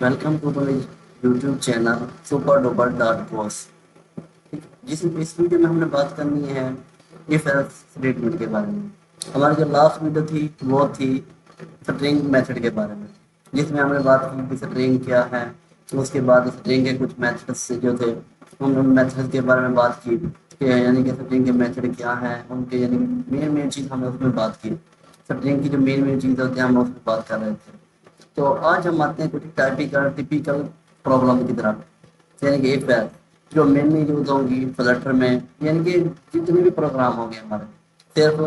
Welcome to my YouTube channel super duper dot course. जिस इस video में हमने बात करनी है इफ एल्स स्टेटमेंट के बारे में। हमारी जो लास्ट वीडियो थी वो थी स्ट्रिंग मेथड के बारे में, जिसमें हमने बात की कि स्ट्रिंग क्या है। उसके बाद स्ट्रिंग के कुछ मेथड्स जो थे हमने उन मेथड्स के बारे में बात की कि यानी कि स्ट्रिंग के मेथड क्या है, उनके यानी मेन चीज़ हमने उसमें बात की। स्ट्रिंग की जो मेन चीज़ होती है हम उसमें बात कर रहे थे। तो आज हम आते हैं कुछ टाइपिकल टिपिकल प्रॉब्लम की तरफ, यानी कि इफ एल्स जो मेनली यूज होंगी फ्लटर में, यानी कि जितने भी प्रोग्राम होंगे हमारे सिर्फ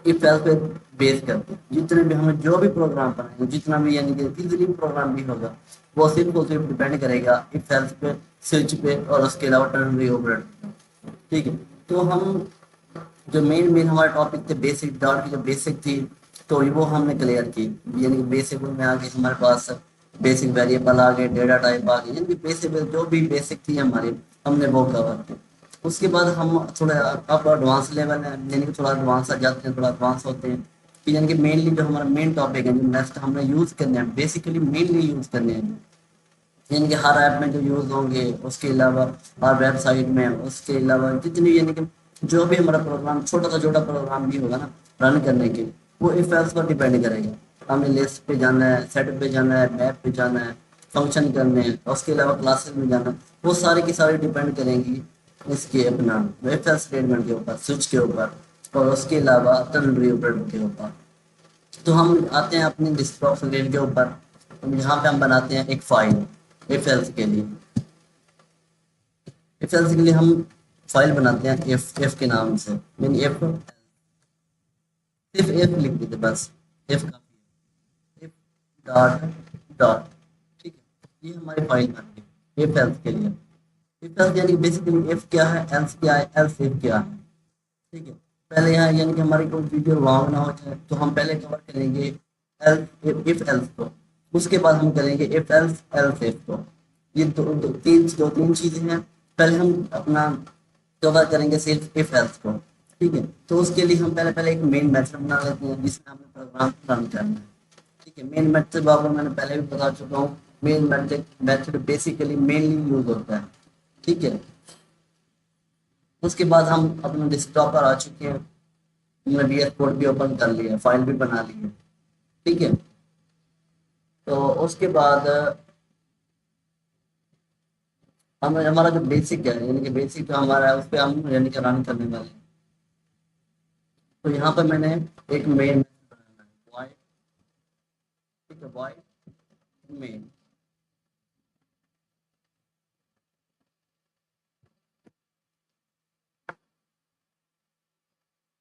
इफ एल्स पे बेस करते हैं। जितने भी हमें जो भी प्रोग्राम बनाएंगे, जितना भी यानी कि किसी भी प्रोग्राम भी होगा, वो सिर्फ और सिर्फ डिपेंड करेगा इफ एल्स पे, स्विच पे और उसके अलावा टर्नरी ऑपरेटर। ठीक है, तो हम जो मेन मेन हमारे टॉपिक थे बेसिक डॉट की जो बेसिक थी, तो वो हमने क्लियर की। यानी कि बेसिक में आ गई हमारे पास, बेसिक वेरिएबल आ गए, डेटा टाइप आ गई, यानी कि बेसिक जो भी बेसिक थी हमारी हमने वो कवर की। उसके बाद हम थोड़ा अब एडवांस लेवल है, यानी कि थोड़ा एडवांस आ जाते हैं, थोड़ा एडवांस होते हैं कि यानी कि मेनली जो हमारा मेन टॉपिक है जो नेक्स्ट हमने यूज़ करने हैं, बेसिकली मेनली यूज़ करने हैं, यानी कि हर ऐप में जो यूज़ होंगे, उसके अलावा हर वेबसाइट में, उसके अलावा जितनी यानी कि जो भी हमारा प्रोग्राम छोटा सा छोटा प्रोग्राम भी होगा ना रन करने के, वो इफ एल्स पर डिपेंड करेगा। हमें लिस्ट पे जाना है, सेट पे जाना है, मैप पे जाना है, फंक्शन करने हैं, उसके अलावा क्लासेस में जाना है, वो सारी की सारी डिपेंड करेंगी इसके अपना इफ एल्स स्टेटमेंट के ऊपर, स्विच के ऊपर और उसके अलावा टर्नरी ऑपरेटर के ऊपर। तो हम आते हैं अपने डिस्कटॉप स्क्रीन के ऊपर। यहाँ पे हम बनाते हैं एक फाइल इफ एल्स के लिए। इफ एल्स के लिए हम फाइल बनाते हैं एफ के नाम से, मीन एफ, सिर्फ एफ लिख देते बस, एफ काफी है, एफ डॉट डॉट। ठीक है, ये हमारी फाइल बन गई एफ एल्स के लिए। इफ एल्स यानी बेसिकली एफ क्या है, एल्स क्या है, एल्स इफ क्या है। ठीक है, पहले यहाँ यानी कि हमारी कोई वीडियो लॉन्ग ना हो जाए तो हम पहले कवर करेंगे एल्स इफ एल्स को, उसके बाद हम करेंगे इफ एल्स एल्स इफ को। ये दो तीन चीजें हैं। पहले हम अपना कवर करेंगे सिर्फ इफ एल्स को। ठीक है, तो उसके लिए हम पहले पहले एक मेन मेथड बना लेते हैं जिसमें हमें प्रोग्राम रन करना है। ठीक है, मेन मेथड आपको मैंने पहले भी बता चुका हूँ। Main method method basically mainly use होता है। ठीक है, उसके बाद हम अपने डेस्कटॉप पर आ चुके हैं, हमने वीएस कोड भी ओपन कर लिया, फाइल भी बना ली है। ठीक है, तो उसके बाद हम हमारा जो बेसिक है, यानी कि बेसिक जो हमारा है उस पर हम यानी कि रन करने वाले हैं। तो यहाँ पर मैंने एक मेन बनाना है वाई। ठीक है, वाई मेन।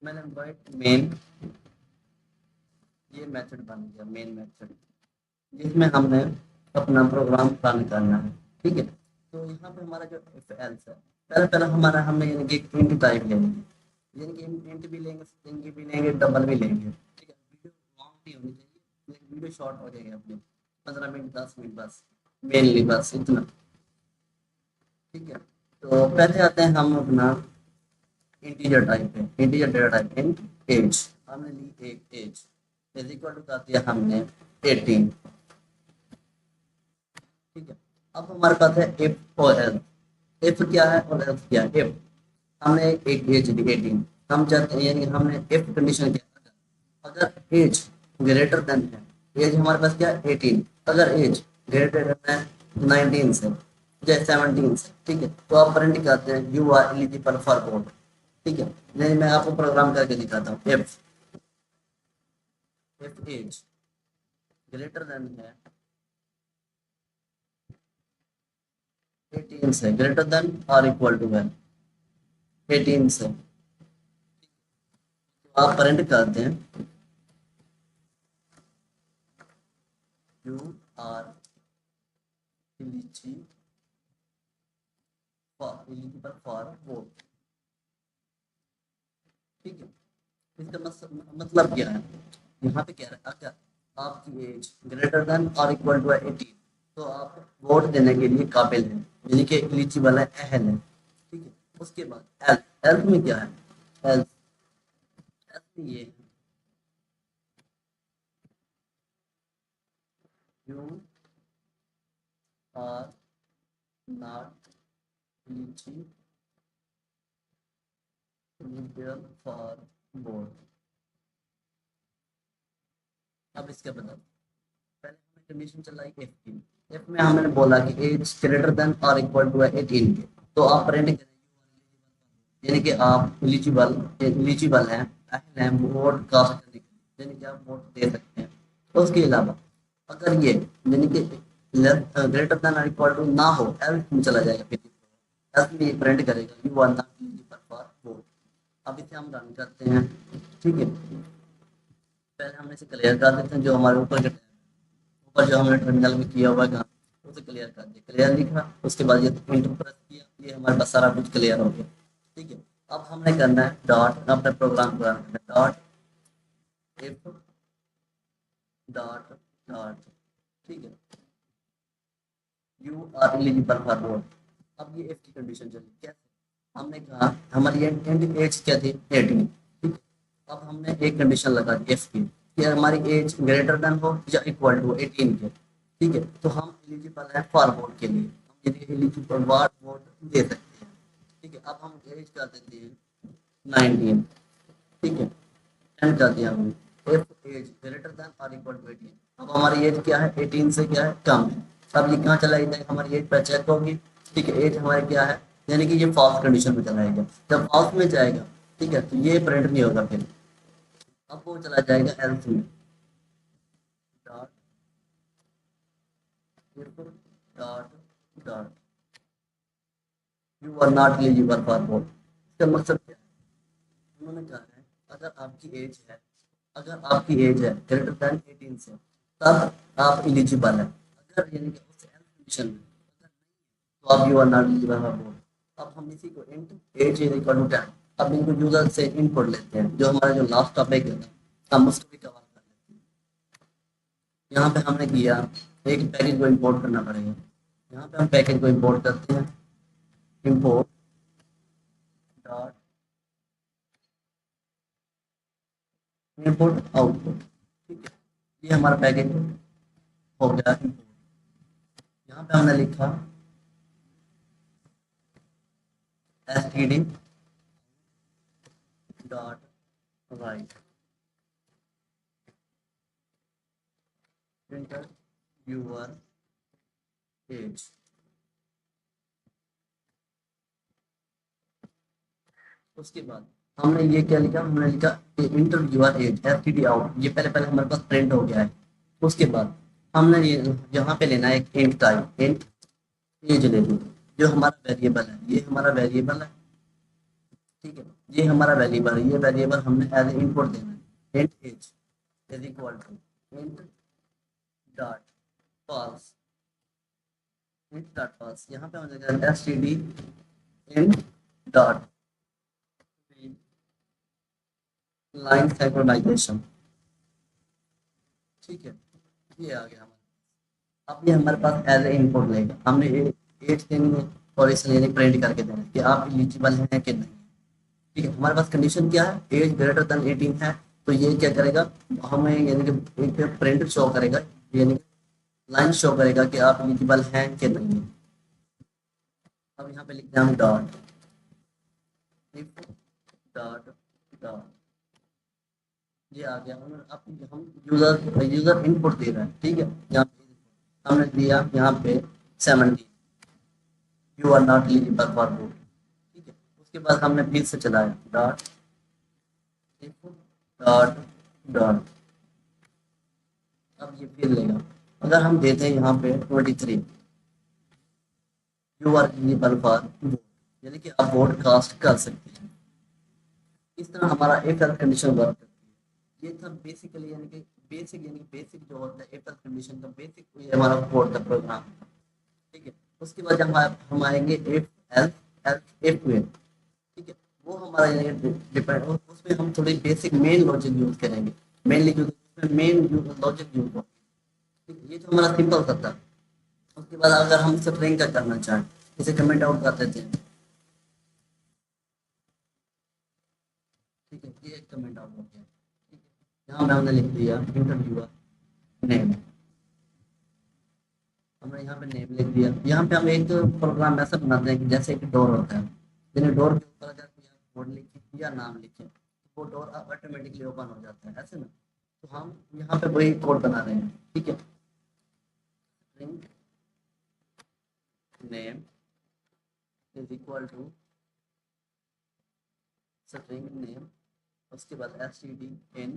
मैंने वाई मेन, ये मेथड बन गया मेन मेथड, जिसमें हमने अपना प्रोग्राम रन करना है। ठीक है, तो यहाँ पे हमारा जो इफ एल्स है, पहले पहले हमारा हमने यानी कि एक इंट टाइप लेंगे, यानी कि इंट भी लेंगे, स्ट्रिंग भी लेंगे, डबल भी लेंगे। ठीक है, वीडियो लॉन्ग नहीं होनी चाहिए, लेकिन वीडियो शॉर्ट हो जाएगी अपनी, 15 मिनट 10 मिनट बस, मेनली बस इतना। ठीक है, तो पहले आते हैं हम अपना इंटीजर टाइप पे, integer data type int age. हमने ली एक एज इज इक्वल टू कर दिया हमने 18। ठीक है, अब हमारे पास है इफ और एल्स। इफ क्या है और एल्स क्या है। इफ हमने एक एज दी 18, हम चाहते हैं यानी कि हमने इफ कंडीशन क्या, अगर एज ग्रेटर देन है, एज हमारे पास क्या है 18, अगर एज ग्रेटर है 19 से या 17 से, ठीक है, तो आप प्रिंट करते हैं you are eligible for vote. ठीक है, नहीं मैं आपको प्रोग्राम करके दिखाता हूँ। इफ एज ग्रेटर देन है 18 से, ग्रेटर देन और इक्वल टू है 18 से, तो आप प्रिंट करते हैं you are eligible for vote. ठीक है, इसका मतलब क्या है, यहाँ पे क्या है, अगर आपकी एज ग्रेटर देन और इक्वल टू 18, तो आप वोट देने के लिए काबिल हैं, यानी कि एलिजिबल है, अहल है। ठीक है, उसके बाद हेल्थ, हेल्थ में क्या है, हेल्थ, हेल्थ में ये you are not eligible for board. अब इसके बता, पहले हमें कंडीशन चलाई एफ की। एफ में हमने बोला कि एज ग्रेटर देन और इक्वल टू 18 के, तो आप प्रिंट करेंगे यानी कि आप एलिजिबल एलिजिबल हैं, अहल हैं वोट कास्ट करने के लिए, यानी कि आप वोट दे सकते हैं। तो उसके अलावा अगर ये यानी कि ग्रेटर देन और इक्वल टू ना हो, एल्स में चला जाएगा, फिर एल्स में ये प्रिंट करेगा you are not eligible for vote. अब इसे हम रन करते हैं, ठीक है। पहले हमने इसे क्लियर कर देते हैं, जो हमारे ऊपर के ऊपर जो हमने टर्मिनल में किया हुआ काम उसे क्लियर कर दिया, क्लियर लिखा, उसके बाद ये इंटर प्रेस किया, ये हमारे पास सारा कुछ क्लियर हो गया, ठीक है। अब हमने करना है डॉट, अपने प्रोग्राम को रन करना है, डॉट इफ डॉट डॉट, ठीक है, you are eligible for vote. अब ये इफ की कंडीशन चली कैसे, हमने कहा हमारी एंड एज क्या थी 18, ठीक है। अब हमने एक कंडीशन लगा दी इफ की कि हमारी एज ग्रेटर देन हो या इक्वल टू 18 के, ठीक है, तो हम एलिजिबल हैं फॉर वोट के लिए, हम यदि एलिजिबल फॉर वोट दे सकते हैं, ठीक है। अब हम एज कर देते हैं 19, ठीक है, एंड कर दिया हमने इफ एज ग्रेटर देन और इक्वल टू 18। अब हमारी एज क्या है 18 से क्या है कम है। अब ये कहाँ चला जाएगा, हमारी एज पर चेक होगी, ठीक है, एज हमारी क्या है, यानी कि ये फॉल्स कंडीशन में चला जाएगा। जब फॉल्स में जाएगा, ठीक है, तो ये प्रिंट नहीं होगा फिर। अब वो चला जाएगा एल्स में, dot if dot dot you are not eligible for vote. इसका मकसद क्या है, उन्होंने कहा है अगर आपकी एज है, अगर आपकी एज है ग्रेटर देन 18 से, तब आप एलिजिबल है। अगर यानी कि उस कंडीशन में अगर नहीं, तो आप you are not eligible for vote. अब हम इसी को int age is equal to 10, अब इनको यूजर से इनपुट लेते हैं, जो हमारा जो लास्ट टॉपिक है हम उसको भी कवर कर लेते हैं। यहाँ पे हमने किया एक पैकेज को इंपोर्ट करना पड़ेगा, यहाँ पे हम पैकेज को इंपोर्ट करते हैं, इंपोर्ट डॉट इनपुट आउटपुट, ठीक है, ये हमारा पैकेज हो गया import। यहाँ पे हमने लिखा std dot right enter your age। उसके बाद हमने ये क्या लिखा, हमने लिखा enter your age std out, ये पहले पहले हमारे पास प्रिंट हो गया है। उसके बाद हमने ये यहाँ पे लेना है एक इंट टाइप, इंट एज ले ली, जो हमारा वेरिएबल है, ये हमारा वेरिएबल है, ठीक है, ये हमारा वेरिएबल है, ये वेरिएबल हमने एज इनपुट देना है, int age is equal to int dot false, int dot false. यहाँ पे हम देखेंगे std int dot line synchronization, ठीक है, ये आ गया हमारा। अब ये हमारे पास एज ए इनपुट लेगा, हमने एज देनी है और इसलिए प्रिंट करके देना है कि आप एलिजिबल हैं कि नहीं, ठीक है। हमारे पास कंडीशन क्या है, एज ग्रेटर देन 18 है, तो ये क्या करेगा, हमें यानी कि एक प्रिंट शो करेगा, यानी लाइन शो करेगा कि आप एलिजिबल हैं कि नहीं। अब यहाँ पे लिखते हैं हम डॉट इफ डॉट डॉट, ये आ गया। हम यूजर यूजर इनपुट दे रहे हैं, ठीक है, यहाँ पे हमने दिया यहाँ पे 70, you are not eligible for vote, ठीक है। उसके बाद हमने फिर से चलाया डॉट इफ डॉट डॉट, अब ये फिर लेगा, अगर हम देते हैं यहाँ पे 23, you are eligible for vote, यानी कि आप वोट कास्ट कर सकते हैं। इस तरह हमारा एक हेल्थ कंडीशन वर्क करती है। ये था बेसिकली यानी कि बेसिक जो होता है एक हेल्थ कंडीशन का बेसिक, ये हमारा कोड का प्रोग्राम, ठीक है। उसके बाद जब हम आएंगे इफ एल्स एल्स इफ में, ठीक है, वो हमारा यानी डिपेंड, उसमें हम थोड़ी बेसिक मेन लॉजिक यूज करेंगे, मेनली जो उसमें मेन लॉजिक यूज होगा, ठीक है। ये तो हमारा सिंपल सा था। उसके बाद अगर हम इसे ट्रेन का करना चाहें, इसे कमेंट आउट कर देते हैं, ठीक है, ये एक कमेंट आउट हो गया, ठीक है। यहाँ पे हमने लिख दिया इंटरव्यूअर नेम। हमने यहाँ पे नेम लिख दिया। यहाँ पे हम एक प्रोग्राम ऐसा बनाते हैं कि जैसे एक डोर होता है, यानी डोर के ऊपर अगर कोई कोड लिखे या नाम लिखे तो वो डोर ऑटोमेटिकली ओपन हो जाता है, ऐसे ना। तो हम यहाँ पे वही कोड बना रहे हैं, ठीक है। String name is equal to string name, उसके बाद std in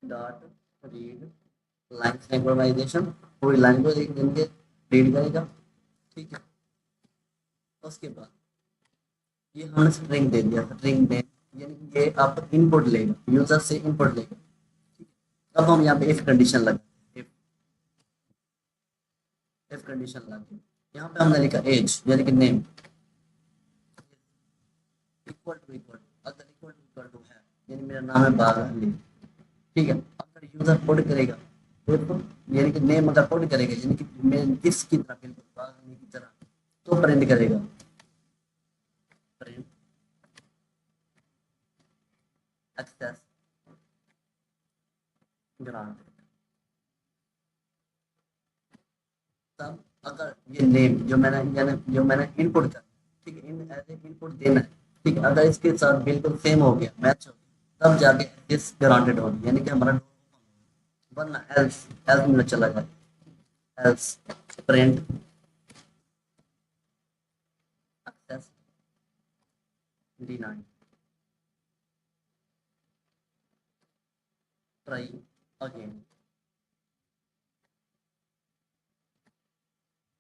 dot read line synchronization, पूरी लाइन को एक दिन के रीड करेगा, ठीक है। उसके बाद ये हमने स्ट्रिंग दे दिया, स्ट्रिंग नेम, यानी कि ये आप इनपुट लेगा, यूजर से इनपुट लेगा, ठीक है। अब हम यहाँ पे इफ कंडीशन लगा, इफ कंडीशन लगा, यहाँ पे हमने लिखा एज यानी कि नेम इक्वल, अगर इक्वल टू है यानी मेरा नाम है बादल, ठीक है। अगर यूजर पुट करेगा तो यानी कि नेम अगर पुट करेगा यानी कि मैं इसकी तरह बिल्कुल बादल की तरह, तो प्रिंट करेगा, प्रिंट एक्सेस ग्रांट। तब अगर ये नेम जो मैंने इनपुट कर, ठीक है, इन एज ए इनपुट देना है, ठीक है। अगर इसके साथ बिल्कुल सेम हो गया, मैच हो गया, तब जाके दिस ग्रांटेड होगी, यानी कि हमारा, वरना एल्स एल्स में चला जाए, else print access denied, try again,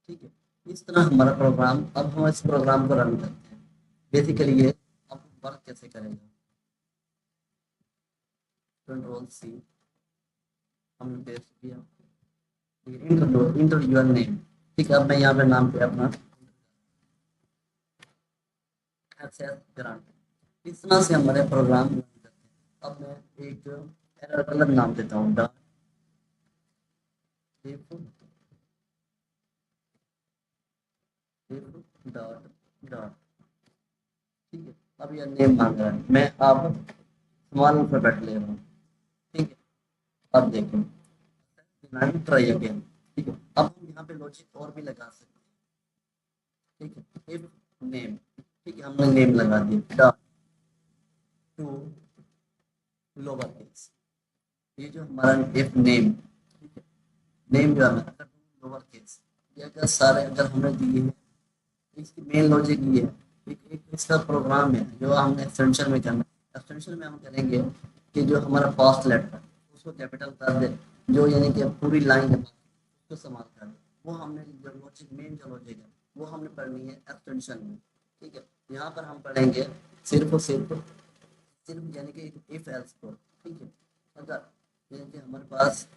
ठीक है। इस तरह हमारा प्रोग्राम, अब हम इस प्रोग्राम को रन करते हैं। बेसिकली ये अब वर्क कैसे करेगा, कंट्रोल सी, हमने पेस्ट किया, इंटर योर नेम, ठीक है। अब मैं यहाँ पे नाम पे अपना एक्सेस ग्रांट, इस तरह से हमारे प्रोग्राम रन करते हैं। अब मैं एक अलग नाम देता हूँ, डॉट डॉट डॉट, ठीक है। अब यह नेम मांग रहा है, मैं अब स्मॉल अल्फाबेट ले रहा हूँ, ठीक है। अब देखें, ट्राई अगेन, ठीक है। अब हम यहाँ पे लॉजिक और भी लगा सकते हैं, ठीक है। इफ नेम, ठीक है, हमने नेम लगा दिया, डॉट टू लोअर केस, ये जो हमारा इफ नेम, ठीक है, नेम जो है हमारा लोअर केस, ये अगर सारे अगर हमने दिए हैं, इसकी मेन लॉजिक ये है, एक इसका प्रोग्राम है जो हमने एक्सटेंशन में करना है। एक्सटेंशन में हम करेंगे कि जो हमारा फर्स्ट लेटर है उसको कैपिटल कर दे, जो यानी कि पूरी लाइन है उसको समाप्त कर दे, वो हमने जो लॉजिक, मेन जो लॉजिक है वो हमने पढ़नी है एक्सटेंशन में, ठीक है। यहाँ पर हम पढ़ेंगे सिर्फ और सिर्फ यानी कि इफ एल्स को, ठीक है। अगर यानी कि हमारे पास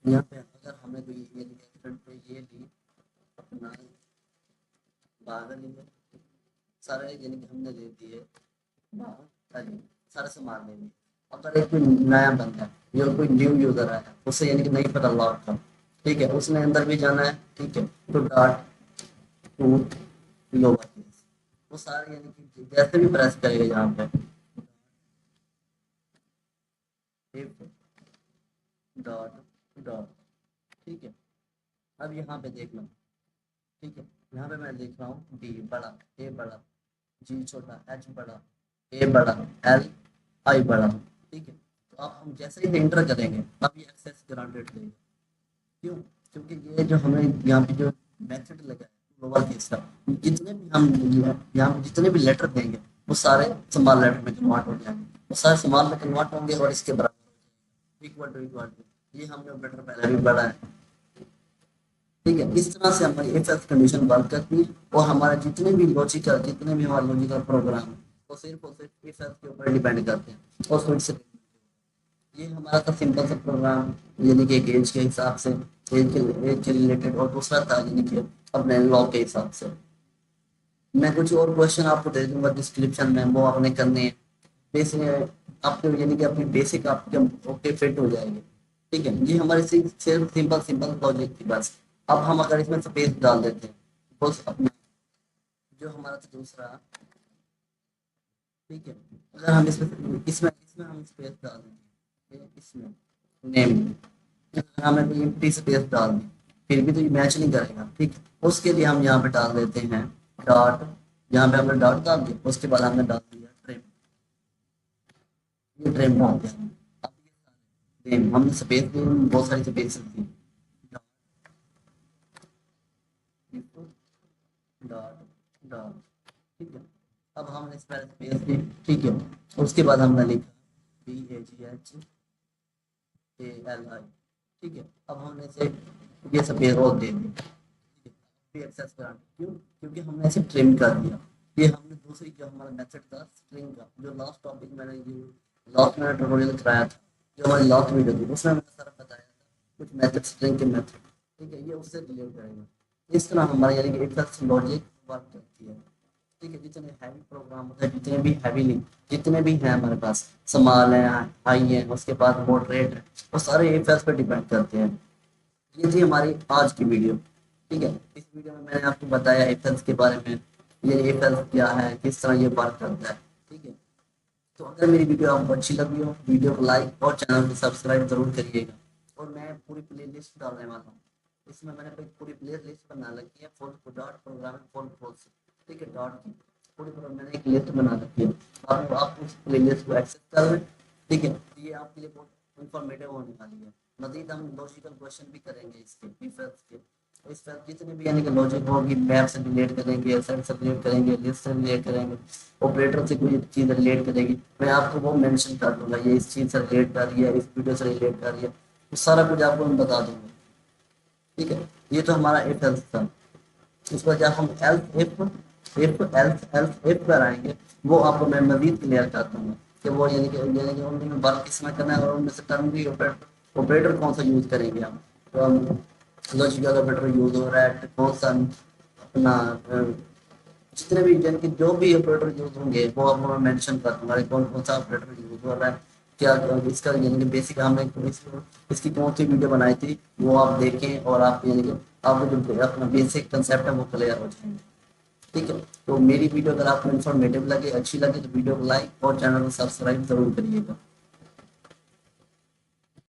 यहाँ पे अगर हमने कोई ये ली अपना बादल ही है, सारे यानी कि हमने ले दिए बादल, सारे सामान ले लिए। अगर एक कोई नया बंदा है या कोई न्यू यूजर आया, उसे यानी कि नहीं पता लॉक का, ठीक है, उसने अंदर भी जाना है, ठीक है। तो डॉट टू लोअर केस, वो सारे यानी कि जैसे भी प्रेस करेगा यहाँ पे डॉट डॉट, ठीक है। अब यहाँ पे देखना, ठीक है, यहाँ पे मैं लिख रहा हूँ डी बड़ा, ए बड़ा, जी छोटा, एच बड़ा, ए बड़ा, एल आई बड़ा, ठीक है। तो अब हम जैसे ही एंटर करेंगे अब ये एक्सेस ग्रांटेड देगा, क्यों? क्योंकि ये जो हमें यहाँ पे जो मेथड लगा है लोअर केस का, जितने भी हम यहाँ पे जितने भी लेटर देंगे वो सारे स्मॉल लेटर में कन्वर्ट हो जाएंगे, वो सारे स्मॉल में कन्वर्ट होंगे और इसके बराबर इक्वल टू, ये हमने लेटर पहले भी पढ़ा है, ठीक है। इस तरह से हमारी इफ एल्स कंडीशन वर्क करती है, और हमारा जितने भी हमारे लॉजिकल प्रोग्राम है वो सिर्फ और सिर्फ इफ एल्स के ऊपर डिपेंड करते हैं, और फिर से ये हमारा था सिंपल सा प्रोग्राम, यानी कि एक एज के हिसाब से, एज के रिलेटेड, और दूसरा था यानी कि अपने लॉ के हिसाब से। मैं कुछ और क्वेश्चन आपको दे दूंगा डिस्क्रिप्शन में, वो आपने करने हैं, बेसिक आपको यानी कि अपनी बेसिक आपके ओके फिट हो जाएगी, ठीक है। ये हमारी सिर्फ सिंपल सिंपल लॉजिक थी बस। अब हम अगर इसमें स्पेस डाल देते हैं, बस अपना जो हमारा था दूसरा, ठीक है, अगर हम इसमें इसमें इसमें हम स्पेस डाल देंगे, इसमें नेम में हमें कोई एम्प्टी स्पेस डाल दी, फिर भी तो ये मैच नहीं करेगा। ठीक, उसके लिए हम यहाँ पे डाल देते हैं डॉट, यहाँ पे हमने डॉट डाल दिया, उसके बाद हमने डाल दिया ट्रिम, ये ट्रिम डाल दिया हमने। अब ये नेम हमने स्पेस दी, बहुत सारी स्पेस दी, डॉट डॉट, ठीक है। अब हमने इस पर स्पेस दी, ठीक है। उसके बाद हमने लिखा PAGHALI, ठीक है। अब हमने इसे ये स्पेस और दे दी, भी एक्सेस कराना, क्यों? क्योंकि हमने इसे ट्रिम कर दिया। ये हमने दूसरी जो हमारा मेथड था स्ट्रिंग का, जो लास्ट टॉपिक मैंने ये लास्ट मैंने ट्यूटोरियल कराया था, जो हमारी लास्ट वीडियो थी, उसमें मैंने सारा बताया था कुछ मेथड, स्ट्रिंग के मेथड, ठीक है। ये उससे रिलेट करेगा। इस तरह हमारा यानी कि एक लॉजिक वर्क करती है, ठीक है। जितने हैवी प्रोग्राम होते हैं, जितने भी हैवीली, जितने भी हैं हमारे पास, स्मॉल है, हाई है, उसके बाद मॉडरेट है, वो सारे एक पे डिपेंड करते हैं। ये थी हमारी आज की वीडियो, ठीक है। इस वीडियो में मैंने आपको बताया एथल्स के बारे में, ये एथल्स क्या है, किस तरह ये वर्क करता है, ठीक है। तो अगर मेरी वीडियो आपको अच्छी लगी हो, वीडियो को लाइक और चैनल को सब्सक्राइब जरूर करिएगा। और मैं पूरी प्ले लिस्ट डालने वाला हूँ, इसमें मैंने कोई पूरी प्ले लिस्ट बना रखी है, full dot programming full course, ठीक है, डॉट की पूरी मैंने एक लिस्ट बना रखी है। आप उस प्ले लिस्ट को एक्सेस कर लें, ठीक है। ये आपके लिए बहुत इंफॉर्मेटिव होने वाली है। मजीद हम लॉजिकल क्वेश्चन भी करेंगे इसके डिफेंस के, इस पर जितने भी यानी कि लॉजिक होगी, मैप से रिलेट करेंगे, सेट से रिलेट करेंगे, लिस्ट से रिलेट करेंगे, ऑपरेटर से कोई चीज़ रिलेट करेगी, मैं आपको वो मेंशन कर दूंगा, ये इस चीज़ से रिलेट कर रही है, इस वीडियो से रिलेट कर रही है, तो सारा कुछ आपको मैं बता दूंगा, ठीक है। ये तो हमारा इफ एल्स था। इस पर जब हम एल्स इफ पर आएंगे, वो आपको मैं मजीद क्लियर कर दूंगा कि वो यानी कि उनमें वर्क किसमें करना है, और उनमें से टर्नरी ऑपरेटर ऑपरेटर कौन सा यूज करेंगे हम, तो हम लॉजिकल ऑपरेटर यूज हो रहा है, कौन सा अपना जितने भी यानी कि जो भी ऑपरेटर यूज होंगे वो आपको मैं मेंशन कर दूंगा, कौन कौन सा ऑपरेटर यूज हो रहा है, क्या इसका यानी कि बेसिक हमने इसकी कौन सी वीडियो बनाई थी, वो आप देखें, और आप यानी कि आपको जो अपना बेसिक कंसेप्ट है वो क्लियर हो जाएंगे, ठीक है। तो मेरी वीडियो अगर आपको इन्फॉर्मेटिव लगे, अच्छी लगे, तो वीडियो को लाइक और चैनल को सब्सक्राइब जरूर करिएगा।